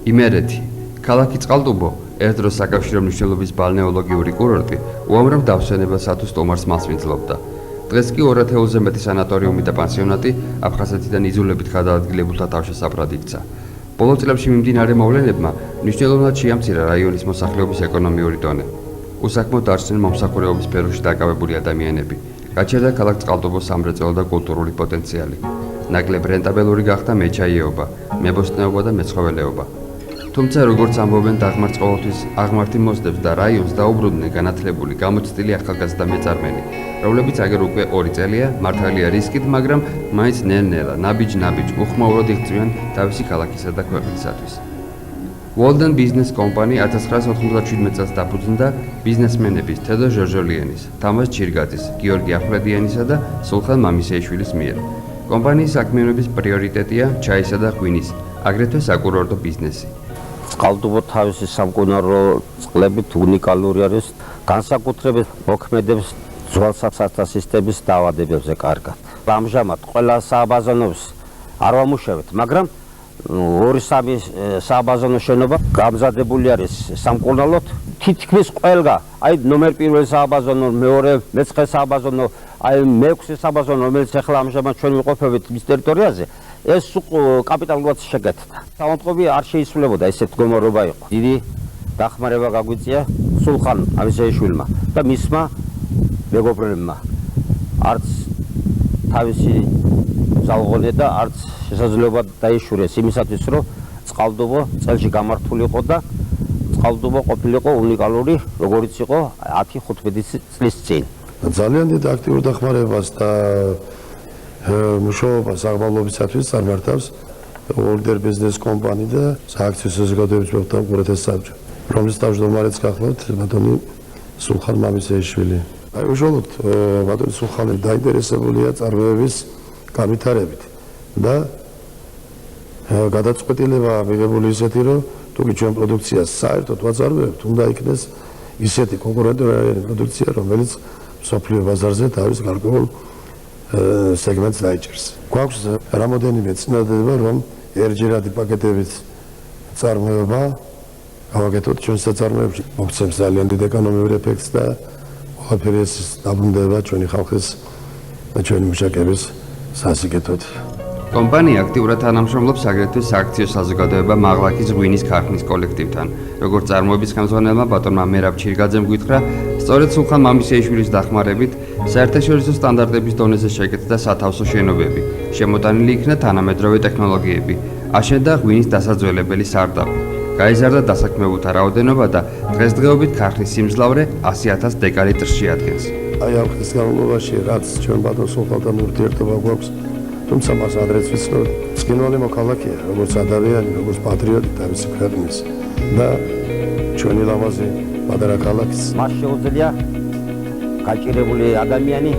იმერეთი, ქალაქი წყალტუბო, ერთდროს საკავშირო მნიშვნელობის ბალნეოლოგიური კურორტი, უამრავ დავსვენებელსათვის სტომარს მას მიძლობდა. დღეს კი 200-ზე მეტი სანატორიუმი და პანსიონატი აფხაზეთიდან იზოლებით გადაადგილებულთა თავშესაფრად იქცა. ბოლო წლებში მიმდინარე მოვლენებმა მნიშვნელოვნად შეამცირა რაიონის მოსახლეობის ეკონომიური დონე. უსაქმოდ დარჩნენ მომსახურეობის სფეროში დაკავებული ადამიანები. გაჩერდა ქალაქ წყალტუბოს სამრეწველო და კულტურული პოტენციალი. ნაკლებ რენტაბელური გახდა მეჩაიეობა, მებოსტნეობა და მეცხოველეობა. თუმცა როგორც ამბობენ დაღმართ ყოველთვის აღმართი მოსდევს და რაიონს დაუბრუნდნენ განათლებული, გამოცდილი ახალგაზრდა მეწარმენი, რომლებიც აგერ უკვე 2 წელია მართალია რისკით, მაგრამ მაინც ნელ-ნელა, ნაბიჯ-ნაბიჯ უხმაუროდ იღწვიან თავისი ქალაქისა და ქვეყნისათვის. Walden Business Company 1997 წელს დაფუძნდა ბიზნესმენების თედო ჟორჟოლიანის, თამაზ ჩირგაძის, გიორგი ახვლედიანისა და სულხან მამისეიშვილის მიერ. კომპანიის საქმიანობის პრიორიტეტია ჩაისა და ღვინის, აგრეთვე საკურორტო ბიზნესი. წყალტუბო თავისი სამკურნალო წყლებით უნიკალური არის, განსაკუთრებით მოქმედებს ძვალსაფსათა სისტემის დაავადებებზე კარგად. ამჟამად ყველა სააბაზანოს არ ვამუშავებთ, მაგრამ 2-3 სააბაზანო შენობა გამზადებული არის სამკურნალოდ. თითქმის ყველა, აი ნომერ 1 სააბაზანო, მეორე, მე-9 სააბაზანო, აი მე-6 სააბაზანო, რომელიც ახლა ამჟამად ჩვენ ვიყოფებით მის ტერიტორიაზე, ეს კაპიტალურად შეგეთდა. საავადმყოფი არ შეისრულებოდა ესეთ მდგომარეობა იყო. დიდი დახმარება გაგვიწია სულხან ამისეიშვილმა და მისმა მეგობრებმა. არც თავისი ზალღონე და არც შესაძლებლობა დაიშურეს იმისათვის, რომ წყალტუბო წელში გამართულიყო და წყალტუბო ყოფილიყო უნიკალური, როგორც იყო 10-15 წლის წინ. ძალიან დიდ აქტიურ დახმარებას და მუშაობას აღმავლობისათვის წარმართავს Walden Business Company და სააქციო საზოგადოების მეთვალყურეთა საბჭო, რომლის თავმჯდომარეც გახლავთ ბატონი სულხან მამისეიშვილი. აი უშუალოდ ბატონი სულხანი დაინტერესებულია წარმოების განვითარებით და გადაწყვეტილება მიღებული ისეთი, რომ თუკი ჩვენ პროდუქციას საერთოდ ვაწარმოებთ, უნდა იქნეს ისეთი კონკურენტული პროდუქცია, რომელიც მსოფლიო ბაზარზე თავის გარკვეულ სეგმენტს დაიჭერს. გვაქვს რამოდენიმე წინადადება, რომ ერთჯერადი პაკეტებით წარმოება გავაკეთოთ ჩვენ საწარმოებში. მოგცემს ძალიან დიდ ეკონომიურ ეფექტს და ყველაფერი ეს დაბრუნდება ჩვენი ხალხის და ჩვენი მუშაკების სასიკეთოდ. კომპანია აქტიურად თანამშრომლობს აგრეთვე სააქციო საზოგადოება მაღლაკის ღვინის ქარხნის კოლექტივთან. როგორც წარმოების ხელმძღვანელმა ბატონმა მერაბ ჩირგაძემ გითხრა, სწორედ სულხან მამისეიშვილის დახმარებით საერთაშორისო სტანდარტების დონეზე შეკეთდა სათავსო შენობები, შემოტანილი იქნა თანამედროვე ტექნოლოგიები, აშენდა ღვინის დასაძველებელი სარდაფი, გაიზარდა დასაქმებულთა რაოდენობა და დღესდღეობით ქარხნის სიმძლავრე 100,000 დეკალიტრს შეადგენს. აი ამ ხნის განმავლობაში რაც ჩვენ ბატონ სულხანთან ურთიერთობა გვაქვს, თუმცა მას ადრეც ვიცნობ, ცხინველი მოქალაქეა, როგორც ადამიანი, როგორც პატრიოტი თავისი ქვეყნის და ჩვენი ლამაზი პატარა ქალაქის. მას შეუძლია გაჭირებული ადამიანი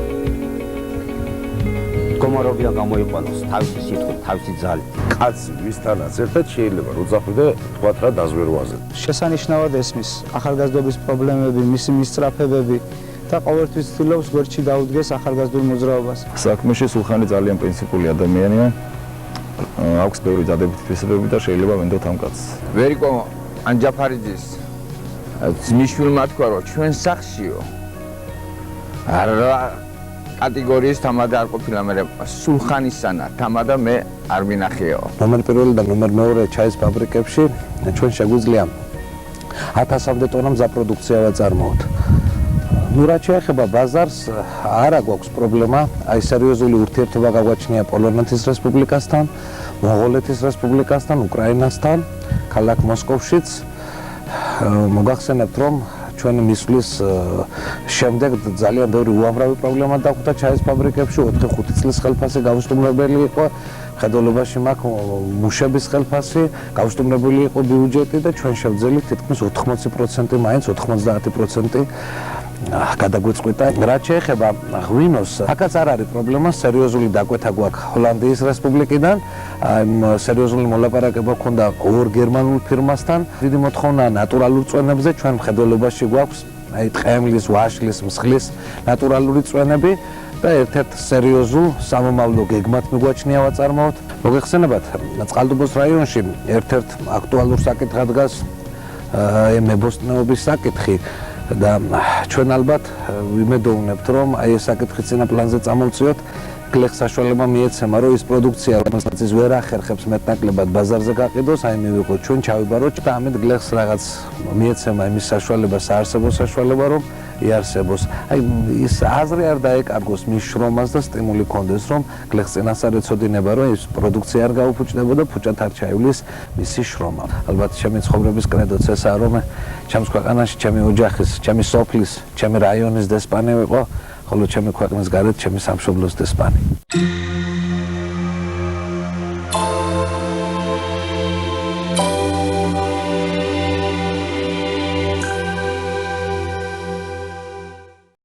მდგომარეობიდან გამოიყვანოს თავისი სიტყვით, თავისი ძალით. კაცი ვისთანაც ერთად შეიძლება როძახი და თქვათ რა დაზვერვაზე. შესანიშნავად ესმის ახალგაზრდობის პრობლემები, მისი მისწრაფებები და ყოველთვის ცდილობს გვერდში დაუდგეს ახალგაზრდულ მოძრაობას. საქმეში სულხანი ძალიან პრინციპული ადამიანია. აქვს ბევრი დადებითი თვისებები და შეიძლება ვენდოთ ამ კაცს. ვერიკო ანჯაფარიძის ძმისშვილმა თქვა, რომ ჩვენ სახშიო არა კატეგორიის თამადა არ ყოფილა, მაგრამ სულხანისანა თამადა მე არ მინახეო. ნომერ 1 და ნომერ 2 ჩაის ფაბრიკებში ჩვენ შეგვიძლია 1000-მდე ტონა მზა პროდუქცია ვაწარმოოთ. ნუ რაც შეეხება ბაზარს, არა გვაქვს პრობლემა, აი სერიოზული ურთიერთობა გაგვაჩნია პოლონეთის რესპუბლიკასთან, მონღოლეთის რესპუბლიკასთან, უკრაინასთან, ქალაქ მოსკოვშიც. მოგახსენებთ, რომ ჩვენი მისვლის შემდეგ ძალიან ბევრი უამრავი პრობლემა დაგვხვდა ჩაის ფაბრიკებში, 4-5 წლის ხელფასი გავსტუმრებელი იყო, ხედველობაში მაქვს მუშების ხელფასი, გავსტუმრებული იყო ბიუჯეტი და ჩვენ შევძელით თითქმის 80% მაინც 90% გადაგვიწყვეტა. რაც შეეხება ღვინოს, აქაც არ არის პრობლემა, სერიოზული დაკვეთა გვაქვს ჰოლანდიის რესპუბლიკიდან, სერიოზული მოლაპარაკება გქონდა ორ გერმანულ ფირმასთან. დიდი მოთხოვნა ნატურალურ წვენებზე, ჩვენ მხედველობაში გვაქვს აი ტყემლის, ვაშლის, მსხლის ნატურალური წვენები და ერთ-ერთ სერიოზულ სამომავლო გეგმად მიგვაჩნია ვაწარმოოთ. მოგეხსენებათ, წყალტუბოს რაიონში ერთ-ერთ აქტუალურ საკითხად დგას მებოსტნეობის საკითხი და ჩვენ ალბათ ვიმედოვნებთ, რომ აი ეს საკითხი წინა პლანზე წამოვწიოთ. გლეხს საშუალება მიეცემა, რომ ის პროდუქცია, რომელსაც ის ვერ ახერხებს მეტნაკლებად ბაზარზე გაყიდოს, აი მივიღოთ ჩვენ ჩავიბაროთ და ამით გლეხს რაღაც მიეცემა იმის საშუალება, საარსებო საშუალება, რომ იარსებოს. აი ის აზრი არ დაეკარგოს მის შრომას და სტიმული კონდეს, რომ გლეხს წინასწარ ეცოდინება, რომ ის პროდუქცია არ გაუფუჭდებოდა, ფუჭად არ ჩაივლის მისი შრომა. ალბათ ჩემი ცხოვრების კრედოც ესაა, რომ ჩემს ქვეყანაში ჩემი ოჯახის, ჩემი სოფლის, ჩემი რაიონის დესპანი ვიყო, ხოლო ჩემი ქვეყნის გარეთ ჩემი სამშობლოს დესპანი.